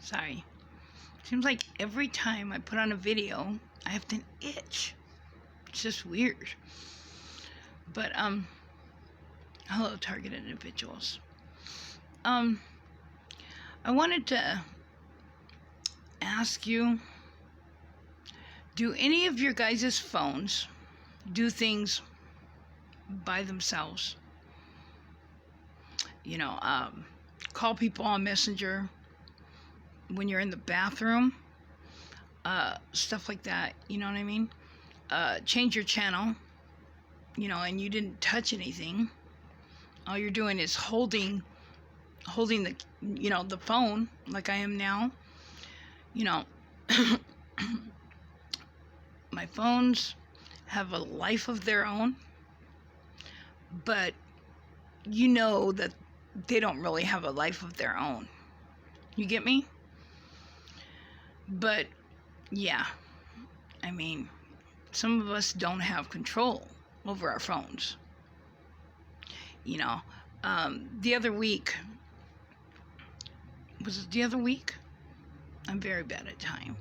Sorry. Seems like every time I put on a video, I have to itch. It's just weird. But, hello, target individuals. I wanted to ask you, do any of your guys' phones do things by themselves? You know, call people on Messenger when you're in the bathroom, stuff like that, you know what I mean? Change your channel, you know, and you didn't touch anything. All you're doing is holding the, you know, the phone like I am now. You know, my phones have a life of their own, but you know that they don't really have a life of their own. You get me? But yeah, I mean, some of us don't have control over our phones. You know, the other week, was it the other week? I'm very bad at time.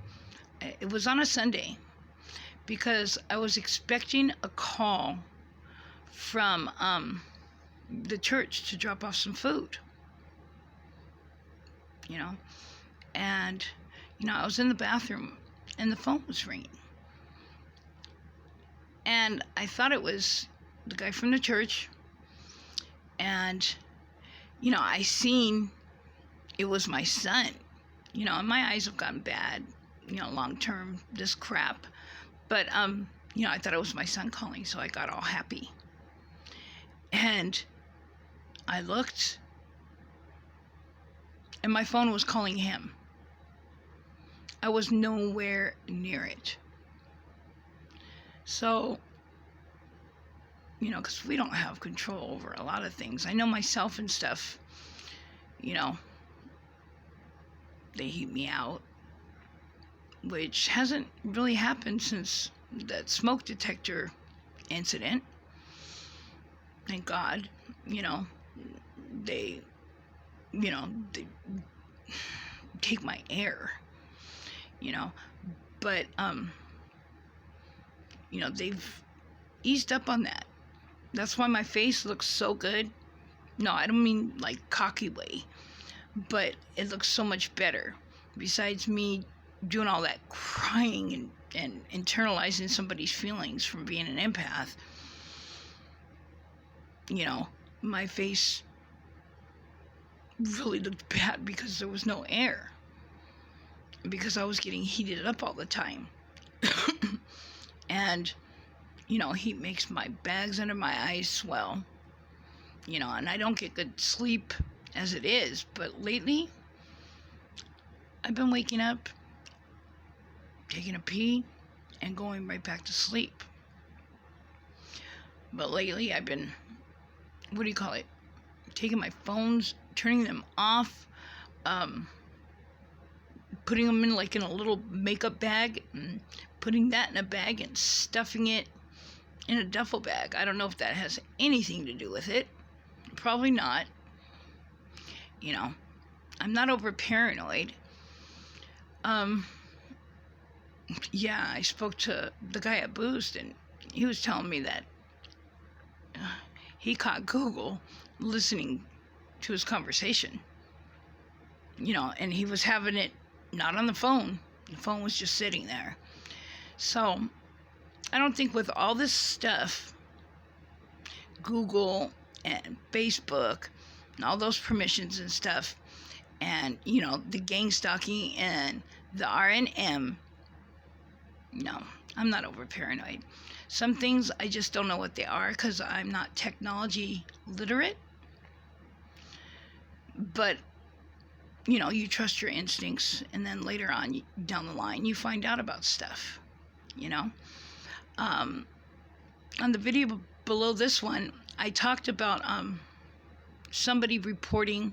It was on a Sunday because I was expecting a call from the church to drop off some food. You know, and you know, I was in the bathroom and the phone was ringing. And I thought it was the guy from the church. And, you know, I seen it was my son. You know, and my eyes have gotten bad, you know, long term, this crap. But, you know, I thought it was my son calling, so I got all happy. And I looked, and my phone was calling him. I was nowhere near it. So, you know, because we don't have control over a lot of things. I know myself and stuff, you know, they heat me out, which hasn't really happened since that smoke detector incident. Thank God, you know, they take my air, you know, but, you know, they've eased up on that. That's why my face looks so good. No, I don't mean like cocky way, but it looks so much better. Besides me doing all that crying and internalizing somebody's feelings from being an empath, you know, my face really looked bad because there was no air. Because I was getting heated up all the time. And, you know, heat makes my bags under my eyes swell. You know, and I don't get good sleep as it is. But lately, I've been waking up, taking a pee, and going right back to sleep. But lately, I've been, taking my phones, turning them off, putting them in like in a little makeup bag, and putting that in a bag and stuffing it in a duffel bag. I don't know if that has anything to do with it. Probably not. You know, I'm not over paranoid. Yeah, I spoke to the guy at Boost, and he was telling me that he caught Google listening to his conversation. You know, and he was having it not on the phone. The phone was just sitting there. So, I don't think with all this stuff, Google and Facebook and all those permissions and stuff, and, you know, the gang stalking and the RNM, no, I'm not over paranoid. Some things I just don't know what they are because I'm not technology literate. But, you know, you trust your instincts, and then later on down the line, you find out about stuff, you know. On the video below this one, I talked about somebody reporting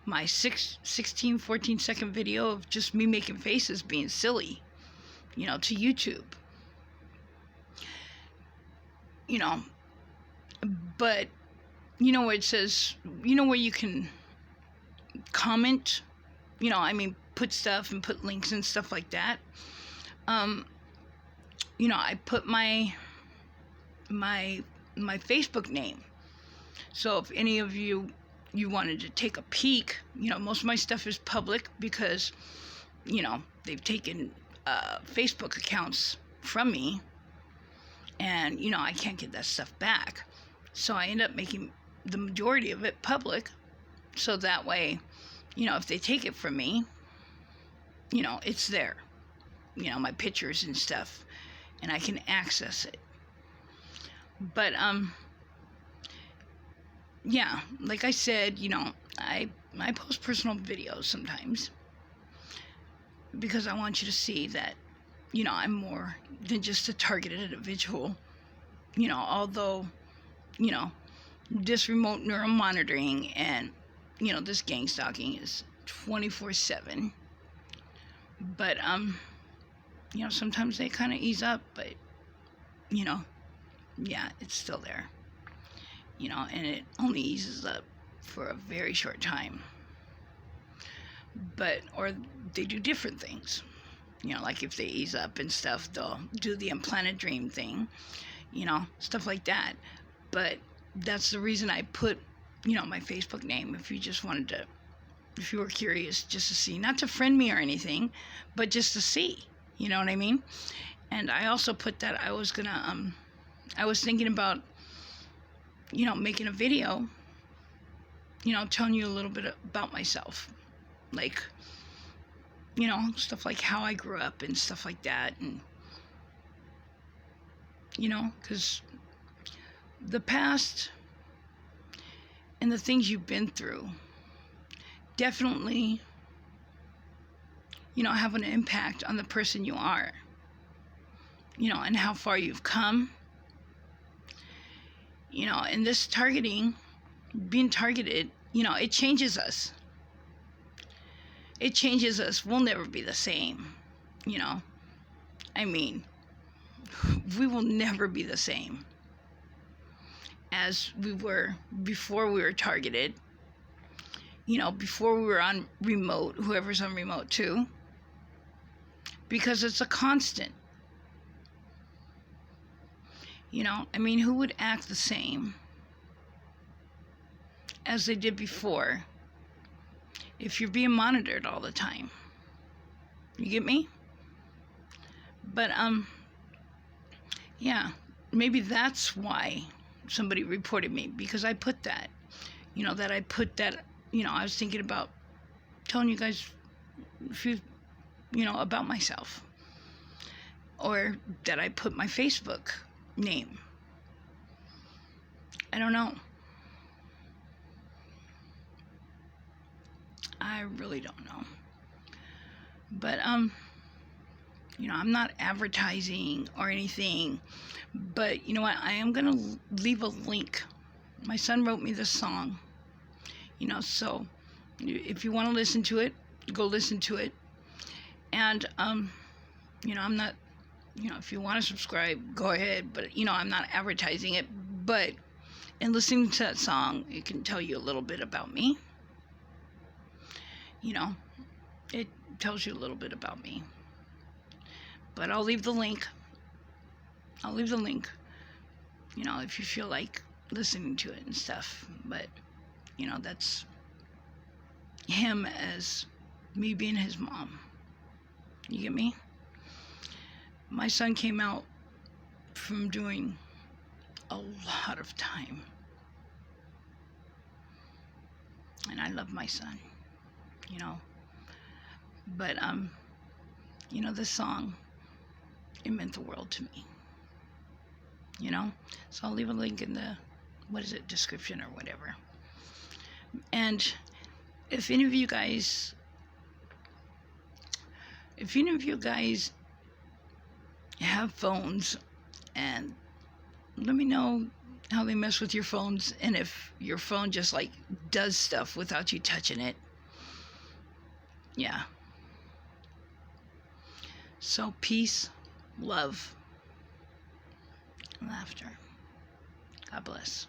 my 14-second video of just me making faces being silly, you know, to YouTube. You know, but, you know, where it says, you know, where you can comment, you know, I mean, put stuff and put links and stuff like that. I put my Facebook name. So if any of you wanted to take a peek, most of my stuff is public because, they've taken Facebook accounts from me, and, I can't get that stuff back. So I end up making the majority of it public, so that way, if they take it from me, it's there, my pictures and stuff, and I can access it. But, yeah, like I said, I post personal videos sometimes because I want you to see that, I'm more than just a targeted individual. Although, this remote neural monitoring and, this gang stalking is 24/7. But, sometimes they kind of ease up, but, yeah, it's still there. And it only eases up for a very short time. Or they do different things. Like if they ease up and stuff, they'll do the implanted dream thing, stuff like that. But that's the reason I put, my Facebook name, if you were curious, just to see, not to friend me or anything, but just to see, you know what I mean? And I also put that I was thinking about, making a video, telling you a little bit about myself, like, stuff like how I grew up and stuff like that. And, because the past and the things you've been through definitely, have an impact on the person you are, and how far you've come. And this being targeted, it changes us. It changes us. We'll never be the same, I mean, we will never be the same as we were before we were targeted, before we were on remote, whoever's on remote too, because it's a constant. Who would act the same as they did before if you're being monitored all the time? You get me? But, yeah, maybe that's why somebody reported me, because I put that, I was thinking about telling you guys about myself, or that I put my Facebook name. I don't know. I really don't know. But, I'm not advertising or anything. But you know what? I am going to leave a link. My son wrote me this song. So if you want to listen to it, go listen to it. And, I'm not, if you want to subscribe, go ahead. But, I'm not advertising it. But in listening to that song, it can tell you a little bit about me. It tells you a little bit about me. But I'll leave the link. If you feel like listening to it and stuff. But, that's him as me being his mom. You get me? My son came out from doing a lot of time. And I love my son, But, this song, it meant the world to me, So I'll leave a link in the, description or whatever. And if any of you guys have phones, and let me know how they mess with your phones, and if your phone just like does stuff without you touching it. Yeah. So peace, love, laughter. God bless.